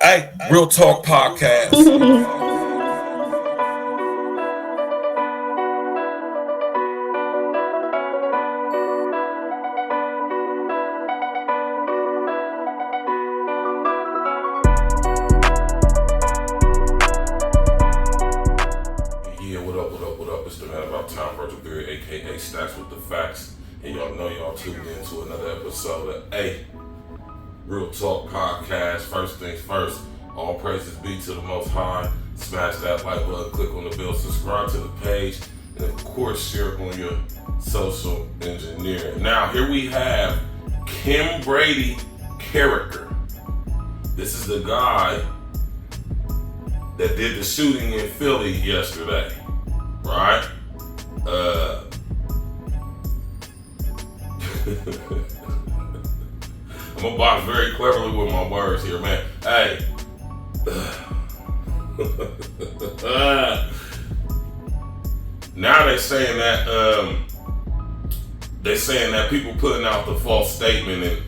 Hey, Real Talk Podcast. Yeah, what up, what up, what up? It's the man about time, Virgil Berry, aka Stacks with the Facts. And y'all know y'all tuned in to another episode of Real Talk Podcast. First things first, all praises be to the Most High. Smash that like button, click on the bell, subscribe to the page, and of course share it on your social engineering. Now here we have Kim Brady Carricker. This is the guy that did the shooting in Philly yesterday, right? I'm gonna box very cleverly with my words here, man. Hey. Now they saying that people putting out the false statement and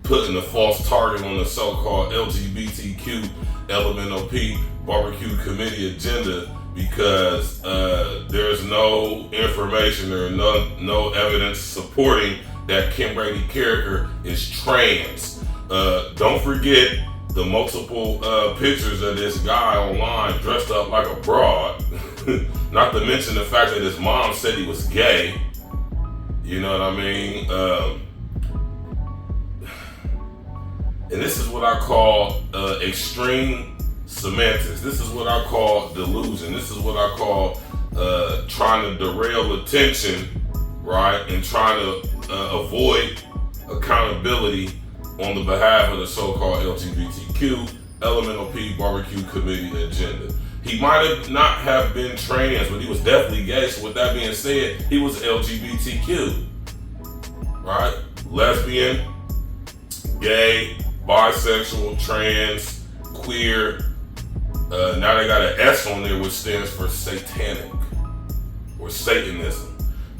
putting the false target on the so-called LGBTQ LMNOP barbecue committee agenda because there's no information or no evidence supporting that Kim Brady Carricker is trans. Don't forget the multiple pictures of this guy online dressed up like a broad. Not to mention the fact that his mom said he was gay. You know what I mean? And this is what I call extreme semantics. This is what I call delusion. This is what I call trying to derail attention, right? And trying to avoid accountability on the behalf of the so-called LGBTQ LMNOP barbecue committee agenda. He might not have been trans, but he was definitely gay. So with that being said, he was LGBTQ, right? Lesbian, gay, bisexual, trans, queer. Now they got an S on there, which stands for satanic or Satanism.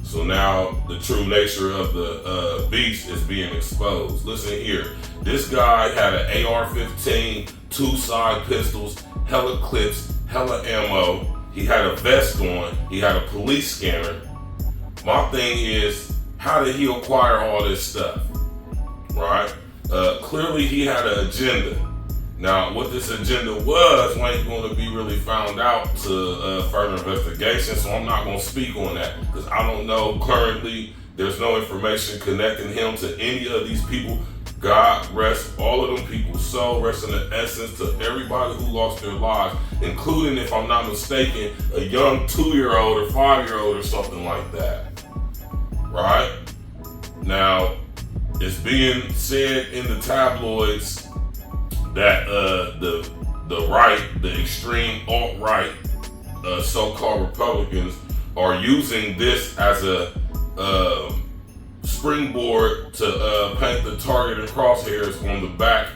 So now the true nature of the beast is being exposed. Listen here, this guy had an AR-15, 2 side pistols, hella clips, hella ammo. He had a vest on. He had a police scanner. My thing is, how did he acquire all this stuff, right? Clearly he had an agenda. Now, what this agenda was ain't going to be really found out to further investigation, so I'm not going to speak on that because I don't know currently. There's no information connecting him to any of these people. God rest all of them people's soul, rest in the essence to everybody who lost their lives, including, if I'm not mistaken, a young 2-year-old or 5-year-old or something like that, right? Now, it's being said in the tabloids that the right, the extreme alt-right, so-called Republicans are using this as a springboard to paint the target and crosshairs on the back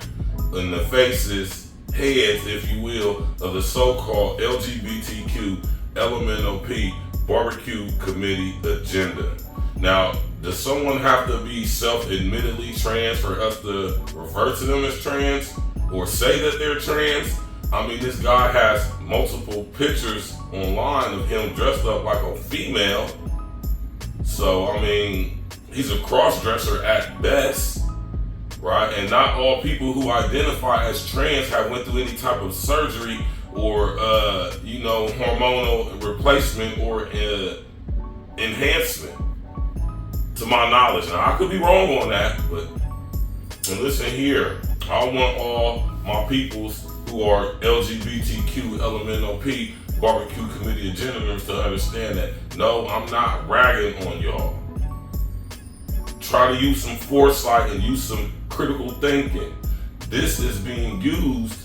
and the faces, heads, if you will, of the so-called LGBTQ LMNOP barbecue committee agenda. Now, does someone have to be self-admittedly trans for us to refer to them as trans or say that they're trans? I mean, this guy has multiple pictures online of him dressed up like a female. So, I mean, he's a cross-dresser at best, right? And not all people who identify as trans have went through any type of surgery or, hormonal replacement or enhancement, to my knowledge. Now, I could be wrong on that, but and listen here, I want all my peoples who are LGBTQ LMNOP barbecue committee agenda members to understand that, no, I'm not ragging on y'all. Try to use some foresight and use some critical thinking. This is being used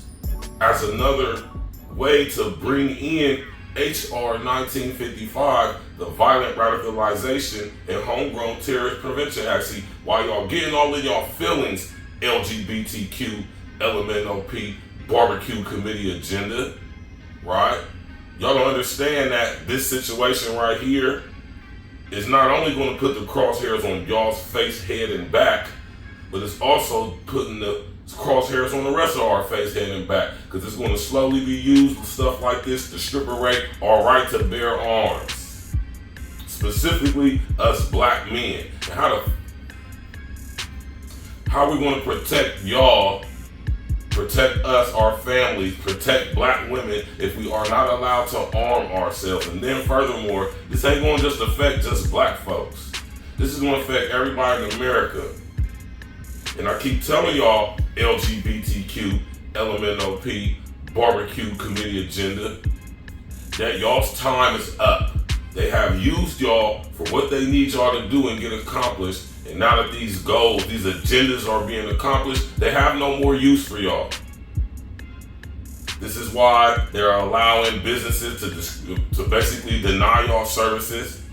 as another way to bring in HR 1955, the Violent Radicalization and Homegrown Terrorist Prevention Act. See, while y'all getting all of y'all feelings, LGBTQ LMNOP barbecue committee agenda, right? Y'all don't understand that this situation right here is not only going to put the crosshairs on y'all's face, head, and back, but it's also putting the crosshairs on the rest of our face, head, and back, because it's going to slowly be used with stuff like this to strip away our right to bear arms, specifically us black men. And how are we going to protect y'all, protect us, our families, protect black women if we are not allowed to arm ourselves? And then furthermore, this ain't going to just affect just black folks. This is going to affect everybody in America. And I keep telling y'all, LGBTQ, LMNOP, barbecue committee agenda, that y'all's time is up. They have used y'all for what they need y'all to do and get accomplished. And now that these goals, these agendas are being accomplished, they have no more use for y'all. This is why they're allowing businesses to basically deny y'all services.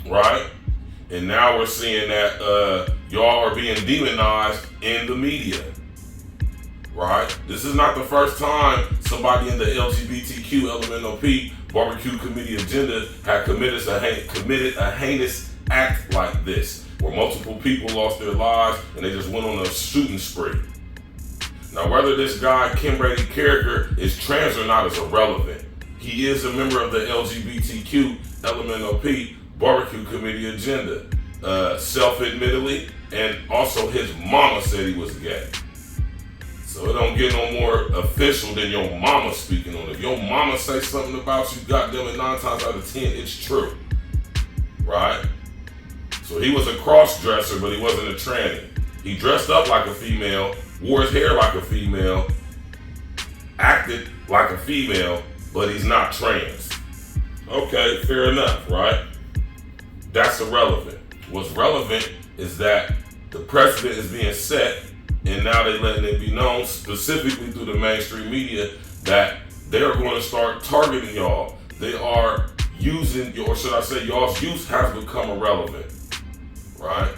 Right? And now we're seeing that y'all are being demonized in the media. Right? This is not the first time somebody in the LGBTQ, LMNOP, barbecue committee agenda had committed a heinous act like this, where multiple people lost their lives and they just went on a shooting spree. Now, whether this guy, Kim Brady character, is trans or not is irrelevant. He is a member of the LGBTQ, LMNOP, barbecue committee agenda, self-admittedly, and also his mama said he was gay. So it don't get no more official than your mama speaking on it. If your mama say something about you, goddamn it, 9 times out of 10, it's true. Right? So he was a cross-dresser, but he wasn't a tranny. He dressed up like a female, wore his hair like a female, acted like a female, but he's not trans. Okay, fair enough, right? That's irrelevant. What's relevant is that the precedent is being set, and now they're letting it be known, specifically through the mainstream media, that they're going to start targeting y'all. They are using, or should I say, y'all's use has become irrelevant, right?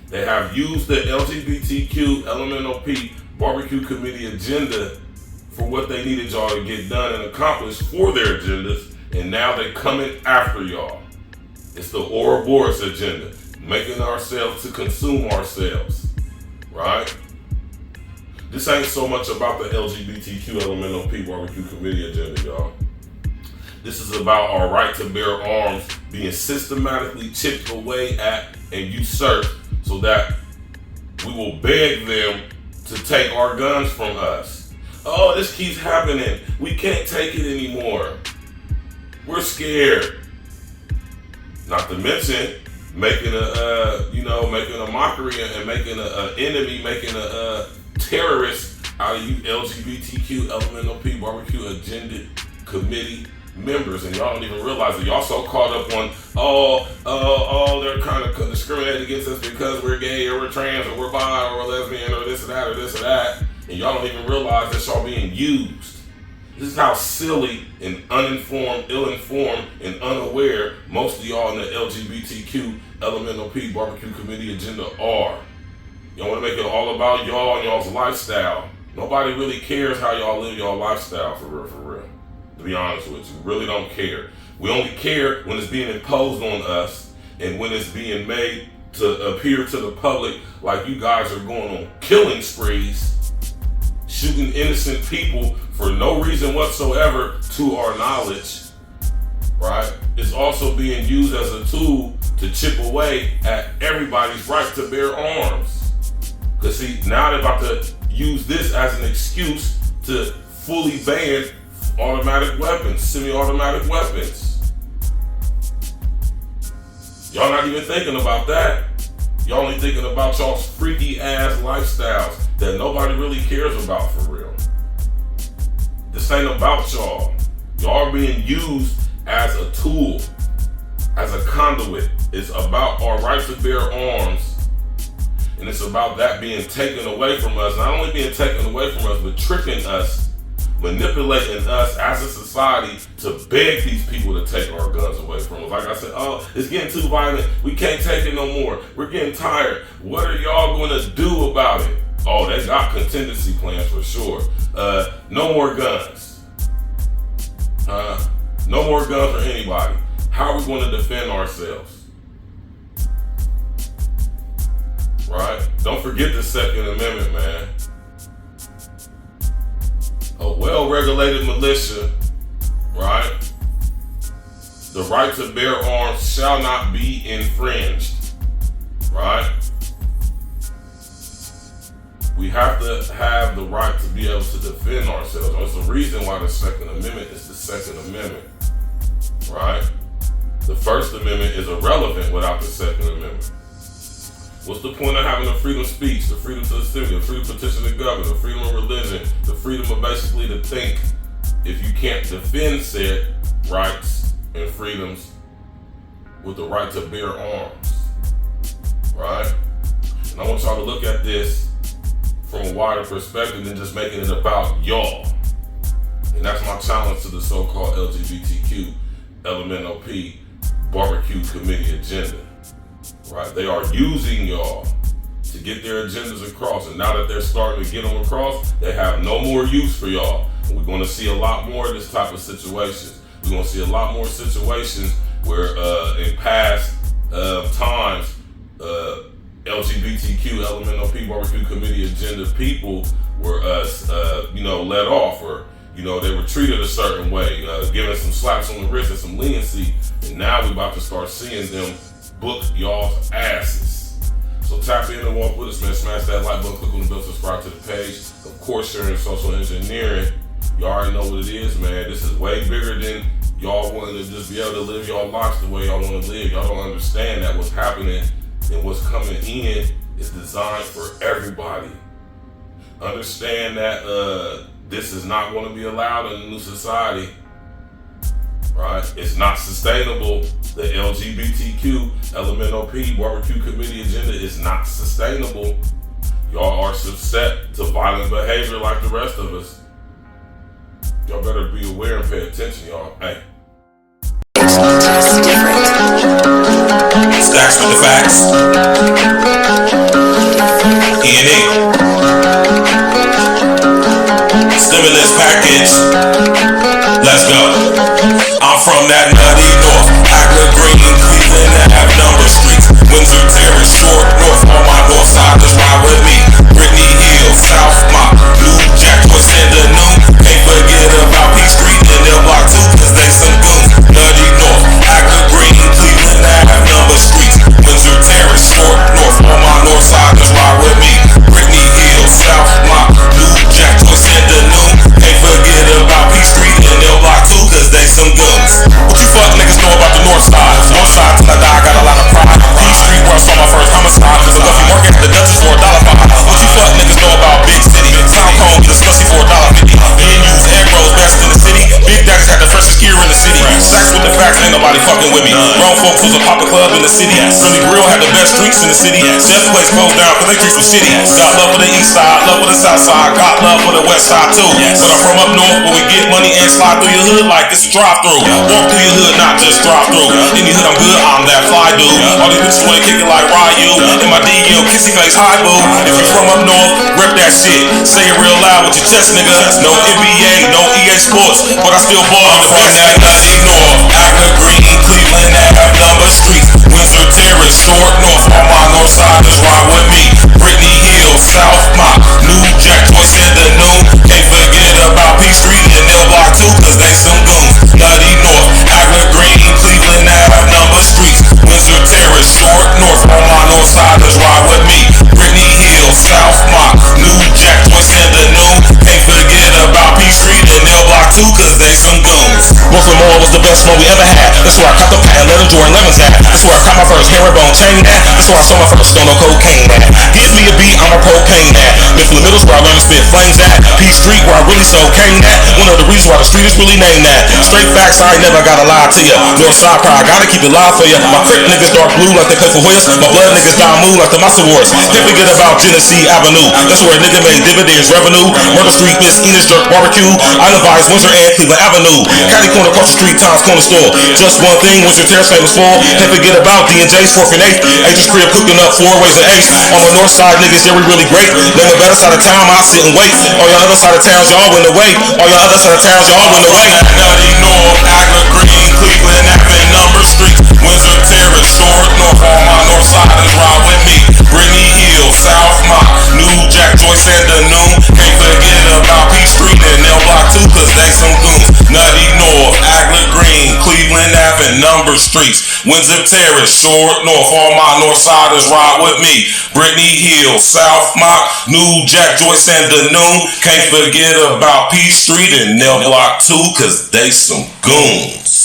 They have used the LGBTQ, LMNOP, barbecue committee agenda for what they needed y'all to get done and accomplish for their agendas, and now they're coming after y'all. It's the Ouroboros agenda, making ourselves to consume ourselves. Right? This ain't so much about the LGBTQ, LMNOP, barbecue committee agenda, y'all. This is about our right to bear arms being systematically chipped away at and usurped so that we will beg them to take our guns from us. Oh, this keeps happening. We can't take it anymore. We're scared. Not to mention making a mockery and making an enemy, making a terrorist out of you LGBTQ, LMNOP, barbecue agenda committee members, and y'all don't even realize that y'all so caught up on they're kind of discriminating against us because we're gay or we're trans or we're bi or we're lesbian or this and that or this and that, and y'all don't even realize that y'all being used. This is how silly and uninformed, ill-informed, and unaware most of y'all in the LGBTQ, LMNOP, barbecue committee agenda are. Y'all want to make it all about y'all and y'all's lifestyle. Nobody really cares how y'all live y'all lifestyle, for real. To be honest with you, we really don't care. We only care when it's being imposed on us and when it's being made to appear to the public like you guys are going on killing sprees, shooting innocent people for no reason whatsoever to our knowledge, right? It's also being used as a tool to chip away at everybody's right to bear arms. Because see, now they're about to use this as an excuse to fully ban automatic weapons, semi-automatic weapons. Y'all not even thinking about that. Y'all only thinking about y'all's freaky ass lifestyles that nobody really cares about for real. This ain't about y'all. Y'all are being used as a tool, as a conduit. It's about our right to bear arms, and it's about that being taken away from us. Not only being taken away from us, but tricking us, manipulating us as a society to beg these people to take our guns away from us. Like I said, oh, it's getting too violent. We can't take it no more. We're getting tired. What are y'all going to do about it? Oh, they got contingency plans for sure. No more guns. No more guns for anybody. How are we going to defend ourselves? right? Don't forget the Second Amendment, man. A well-regulated militia, right? The right to bear arms shall not be infringed, right? We have to have the right to be able to defend ourselves. There's a reason why the Second Amendment is the Second Amendment, right? The First Amendment is irrelevant without the Second Amendment. What's the point of having the freedom of speech, the freedom to assembly, the freedom to petition the government, the freedom of religion, the freedom of basically to think, if you can't defend said rights and freedoms with the right to bear arms, right? And I want y'all to look at this from a wider perspective than just making it about y'all. And that's my challenge to the so-called LGBTQ, LMNOP, barbecue committee agenda. Right? They are using y'all to get their agendas across. And now that they're starting to get them across, they have no more use for y'all. And we're going to see a lot more of this type of situations. We're going to see a lot more situations where in past times, LGBTQ, LMNOP, barbecue committee agenda people were, let off, or, they were treated a certain way, given some slaps on the wrist and some leniency. And now we're about to start seeing them book y'all's asses. So tap in and walk with us, man. Smash that like button, click on the bell, subscribe to the page. Of course, sharing social engineering. You already know what it is, man. This is way bigger than y'all wanting to just be able to live y'all lives the way y'all want to live. Y'all don't understand that what's happening and what's coming in is designed for everybody. Understand that this is not going to be allowed in the new society. Right? It's not sustainable. The LGBTQ, LMNOP, barbecue committee agenda is not sustainable. Y'all are subject to violent behavior like the rest of us. Y'all better be aware and pay attention, y'all. Hey. Stacks with the facts. E&E. Stimulus package. Let's go. I'm from that nutty north, Agla Green, Cleveland, and have number streets. Windsor Terrace, Short North, on my north side, just ride with me. Brittany Hill, South Mott, New Jack, Twist in the noon. Can't forget about P Street and L Block 2, cause they some goons. Nutty North, Agla Green, Cleveland, and have number streets. Windsor Terrace, Short North, on my north side, just ride with me. Brittany Hill, South Mott, New Jack, Twist in the noon. Can't forget about P Street and L Block 2, cause they some goons. What you fuck niggas know about the north side? North side till I die, got a lot of pride. P Street where I saw my first homicide. Cause I left you working at the Dutchess for $1.05. What you fuck niggas know about Big City? Sound Cone, get a slushy for $1.50. Being used egg rolls best in the city. Big Daddy's had the freshest gear in the city. Stacks with the facts, ain't nobody fucking with me. Grown folks was a poppin' club in the city. Philly Grill had the best drinks in the city. Chef place closed down cause they drinks was shitty. Got love for the east side, love for the south side. Got love for the west side too. But I'm from up north where we get money and slide through your hood like it's a drive-through. Walk through your hood, not just drive through. Any hood I'm good, I'm that fly dude. All these bitches wanna kick it like Ryu. In my DL, kissy face, hi boo. If you from up north, rep that shit. Say it real loud with your chest, nigga. No NBA, no EA Sports, but I still ball on the best. Nutty North, Agla Green, Cleveland, and have number streets. Windsor Terrace, Short North, on my north side, just ride with me. Brittany Hill, South Mott, New Jack, Twist in the noon. Can't forget about P Street and L Block 2, cause they some goons. Nutty North, Agla Green, Cleveland, and have number streets. Windsor Terrace, Short North, on my north side, just ride with me. Brittany Hill, South Mott, New Jack, Twist in the noon. Can't forget about P Street and L Block 2, cause they some goons. Brooklyn Mall was the best one we ever had. That's where I caught the patent leather Jordan 11s at. That's where I caught my first herringbone chain at. That's where I saw my first stone cocaine at. Give me a beat, I'm a propane at. Mifflin Middle's where I learned to spit flames at. P Street where I really sold cane at. One of the reasons why the street is really named that. Straight facts, I ain't never gotta lie to ya. North side pride, gotta keep it live for ya. My crip niggas dark blue like they play for Hoyas. My blood niggas die moon like the Massa Wars. Can't forget about Genesee Avenue. That's where a nigga made dividends revenue. Murder Street, Miss Enos Jerk Barbecue. Island Vibes, Windsor and Cleveland Avenue. Caddy Corner across the street, Tom's Corner Store. Just one thing, Windsor Terrace famous for. Can't forget about D&J's 4th and 8th. Agent's crib cooking up 4 ways and 8. On the north side, niggas, yeah, we really great. Name a better side of town, I sit and wait. All y'all other side of towns, y'all went away. All y'all other side of towns, y'all went away. Nutty North, Agla Green, Cleveland, having number streets. Windsor Terrace, Short North, on my north side, is ride with me. Brittany Hill, Joyce and the Noon. Can't forget about P Street and L Block 2, cause they some goons. Nutty North, Aglet Green, Cleveland Ave and number streets. Windsor Terrace, Short North, all my North Siders ride with me. Brittany Hill, South Mock, New Jack, Joyce and the Noon. Can't forget about P Street and L Block 2, cause they some goons.